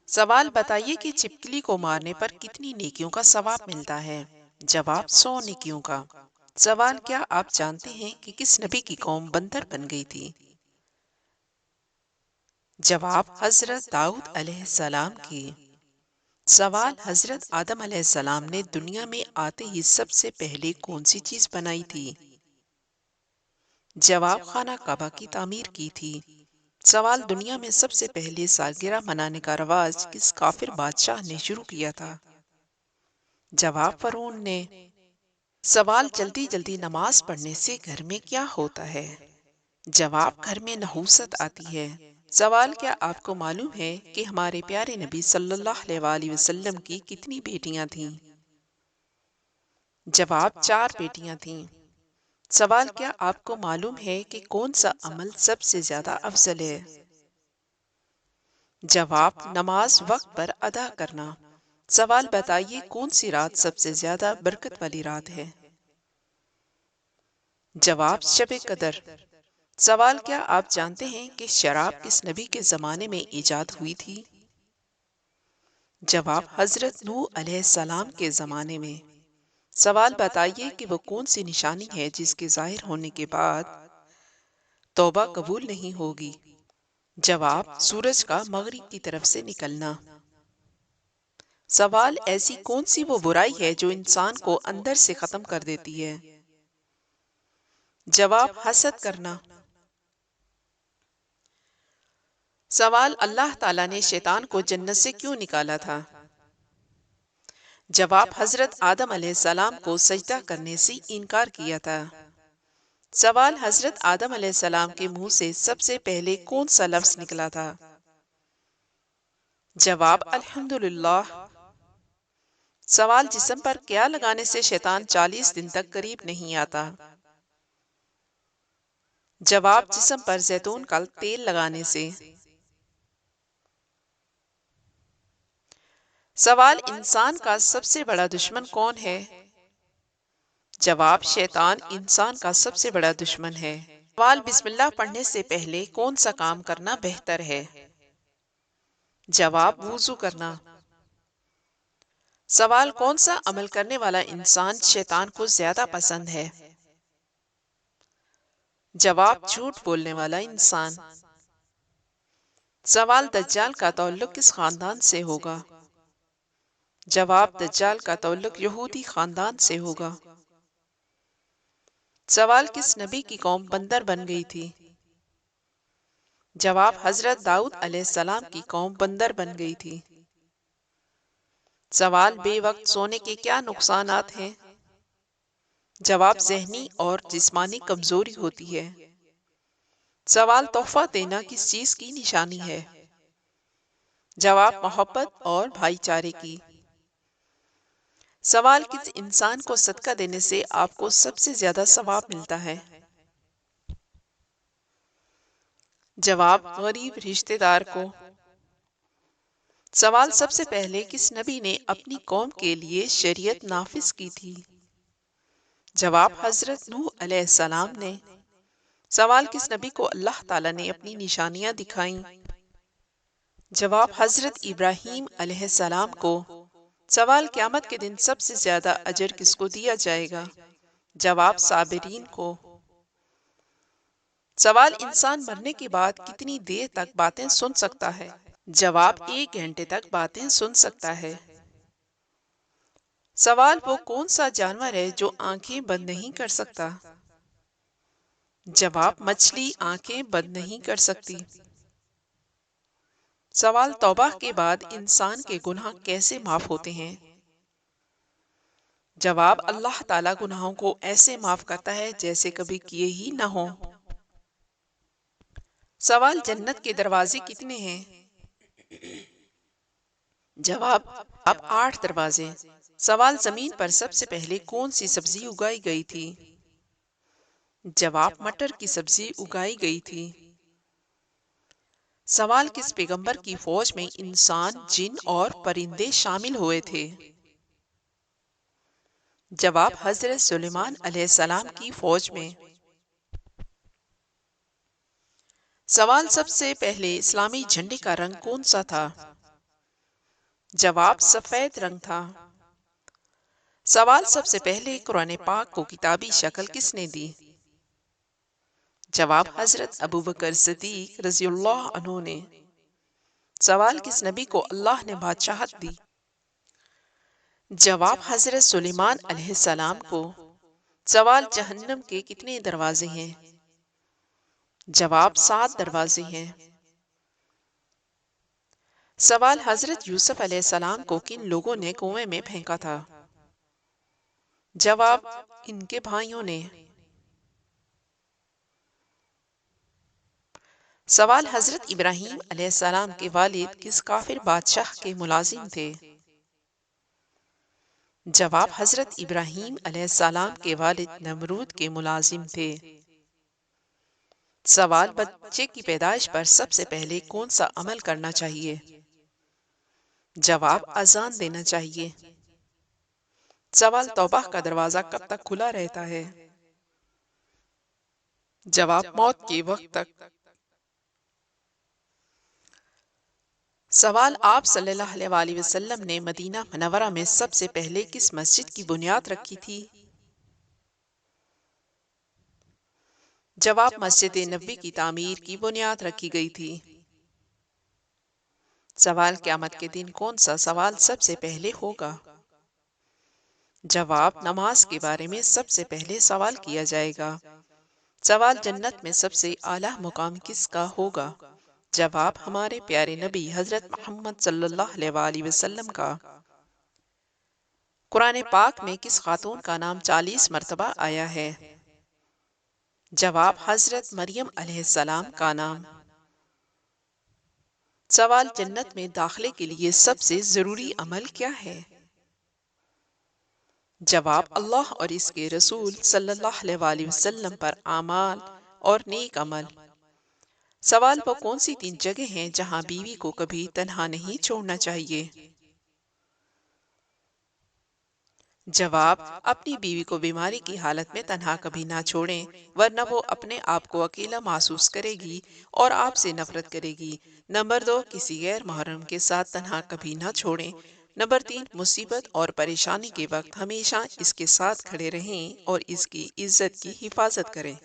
سوال بتائیے کہ چپکلی کو مارنے پر کتنی نیکیوں کا ثواب ملتا ہے؟ جواب 100 نیکیوں کا۔ سوال کیا آپ جانتے ہیں کہ کس نبی کی قوم بندر بن گئی تھی؟ جواب حضرت داؤد علیہ السلام کی۔ سوال حضرت آدم علیہ السلام نے دنیا میں آتے ہی سب سے پہلے کون سی چیز بنائی تھی؟ جواب خانہ کعبہ کی تعمیر کی تھی۔ سوال دنیا میں سب سے پہلے سالگرہ منانے کا رواج کس کافر بادشاہ نے شروع کیا تھا؟ جواب فرعون نے۔ سوال جلدی جلدی نماز پڑھنے سے گھر میں کیا ہوتا ہے؟ جواب گھر میں نحوست آتی ہے۔ سوال کیا آپ کو معلوم ہے کہ ہمارے پیارے نبی صلی اللہ علیہ وآلہ وسلم کی کتنی بیٹیاں تھیں؟ جواب 4 بیٹیاں تھیں۔ سوال کیا آپ کو معلوم ہے کہ کون سا عمل سب سے زیادہ افضل ہے؟ جواب نماز وقت پر ادا کرنا۔ سوال بتائیے کون سی رات سب سے زیادہ برکت والی رات ہے؟ جواب شب قدر۔ سوال کیا آپ جانتے ہیں کہ شراب کس نبی کے زمانے میں ایجاد ہوئی تھی؟ جواب حضرت نوح علیہ السلام کے زمانے میں۔ سوال بتائیے کہ وہ کون سی نشانی ہے جس کے ظاہر ہونے کے بعد توبہ قبول نہیں ہوگی؟ جواب سورج کا مغرب کی طرف سے نکلنا۔ سوال ایسی کون سی وہ برائی ہے جو انسان کو اندر سے ختم کر دیتی ہے؟ جواب حسد کرنا۔ سوال اللہ تعالیٰ نے شیطان کو جنت سے کیوں نکالا تھا؟ جواب حضرت آدم علیہ السلام کو سجدہ کرنے سے انکار کیا تھا۔ سوال حضرت آدم علیہ السلام کے منہ سے سب سے پہلے کون سا لفظ نکلا تھا؟ جواب الحمدللہ۔ سوال جسم پر کیا لگانے سے شیطان 40 دن تک قریب نہیں آتا؟ جواب جسم پر زیتون کا تیل لگانے سے۔ سوال انسان کا سب سے بڑا دشمن کون ہے؟ جواب شیطان انسان کا سب سے بڑا دشمن ہے۔ سوال بسم اللہ پڑھنے سے پہلے کون سا کام کرنا بہتر ہے؟ جواب وضو کرنا۔ سوال کون سا عمل کرنے والا انسان شیطان کو زیادہ پسند ہے؟ جواب جھوٹ بولنے والا انسان۔ سوال دجال کا تعلق کس خاندان سے ہوگا؟ جواب دجال کا تعلق یہودی خاندان سے ہوگا۔ سوال کس نبی کی قوم بندر بن گئی تھی؟ جواب حضرت داؤد علیہ السلام کی قوم بندر بن گئی تھی۔ سوال بے وقت سونے کے کیا نقصانات ہیں؟ جواب ذہنی اور جسمانی کمزوری ہوتی ہے۔ سوال تحفہ دینا کس چیز کی نشانی ہے؟ جواب محبت اور بھائی چارے کی۔ سوال کس انسان کو صدقہ دینے سے آپ کو سب سے زیادہ ثواب ملتا ہے؟ جواب غریب رشتہ دار کو۔ سوال سب سے پہلے کس نبی نے اپنی قوم کے لیے شریعت نافذ کی تھی؟ جواب حضرت نوح علیہ السلام نے۔ سوال کس نبی کو اللہ تعالیٰ نے اپنی نشانیاں دکھائیں؟ جواب حضرت ابراہیم علیہ السلام کو۔ سوال قیامت کے دن سب سے زیادہ اجر کس کو دیا جائے گا؟ جواب صابرین کو۔ سوال انسان مرنے کے بعد کتنی دیر تک باتیں سن سکتا ہے؟ جواب 1 گھنٹے تک باتیں سن سکتا ہے۔ سوال وہ کون سا جانور ہے جو آنکھیں بند نہیں کر سکتا؟ جواب مچھلی آنکھیں بند نہیں کر سکتی۔ سوال توبہ کے بعد انسان کے گناہ کیسے معاف ہوتے ہیں؟ جواب اللہ تعالیٰ گناہوں کو ایسے معاف کرتا ہے جیسے کبھی کیے ہی نہ ہوں۔ سوال جنت کے دروازے کتنے ہیں؟ جواب 8 دروازے۔ سوال زمین پر سب سے پہلے کون سی سبزی اگائی گئی تھی؟ جواب مٹر کی سبزی اگائی گئی تھی۔ سوال کس پیغمبر کی فوج میں انسان، جن اور پرندے شامل ہوئے تھے؟ جواب حضرت سلیمان علیہ السلام کی فوج میں۔ سوال سب سے پہلے اسلامی جھنڈے کا رنگ کون سا تھا؟ جواب سفید رنگ تھا۔ سوال سب سے پہلے قرآن پاک کو کتابی شکل کس نے دی؟ جواب حضرت ابوبکر صدیق رضی اللہ عنہ نے۔ سوال کس نبی کو اللہ نے بادشاہت دی؟ جواب حضرت سلیمان علیہ السلام کو۔ سوال جہنم کے کتنے دروازے ہیں؟ جواب 7 دروازے ہیں۔ سوال حضرت یوسف علیہ السلام کو کن لوگوں نے کنویں میں پھینکا تھا؟ جواب ان کے بھائیوں نے۔ سوال حضرت ابراہیم علیہ السلام کے والد کس کافر بادشاہ کے ملازم تھے؟ جواب حضرت ابراہیم علیہ السلام کے والد نمرود کے ملازم تھے۔ سوال بچے کی پیدائش پر سب سے پہلے کون سا عمل کرنا چاہیے؟ جواب اذان دینا چاہیے۔ سوال توبہ کا دروازہ کب تک کھلا رہتا ہے؟ جواب موت کے وقت تک۔ سوال آپ صلی اللہ علیہ وآلہ وسلم نے مدینہ منورہ میں سب سے پہلے کس مسجد کی بنیاد رکھی تھی؟ جواب مسجد نبوی کی تعمیر کی بنیاد رکھی گئی تھی۔ سوال قیامت کے دن کون سا سوال سب سے پہلے ہوگا؟ جواب نماز کے بارے میں سب سے پہلے سوال کیا جائے گا۔ سوال جنت میں سب سے اعلیٰ مقام کس کا ہوگا؟ جواب ہمارے پیارے نبی حضرت محمد صلی اللہ علیہ وآلہ وسلم کا۔ قرآن پاک میں کس خاتون کا نام 40 مرتبہ آیا ہے؟ جواب حضرت مریم علیہ السلام کا نام۔ سوال جنت میں داخلے کے لیے سب سے ضروری عمل کیا ہے؟ جواب اللہ اور اس کے رسول صلی اللہ علیہ وآلہ وسلم پر اعمال اور نیک عمل۔ سوال وہ کون سی 3 جگہ ہیں جہاں بیوی کو کبھی تنہا نہیں چھوڑنا چاہیے؟ جواب اپنی بیوی کو بیماری کی حالت میں تنہا کبھی نہ چھوڑیں، ورنہ وہ اپنے آپ کو اکیلا محسوس کرے گی اور آپ سے نفرت کرے گی۔ نمبر 2، کسی غیر محرم کے ساتھ تنہا کبھی نہ چھوڑیں۔ نمبر 3، مصیبت اور پریشانی کے وقت ہمیشہ اس کے ساتھ کھڑے رہیں اور اس کی عزت کی حفاظت کریں۔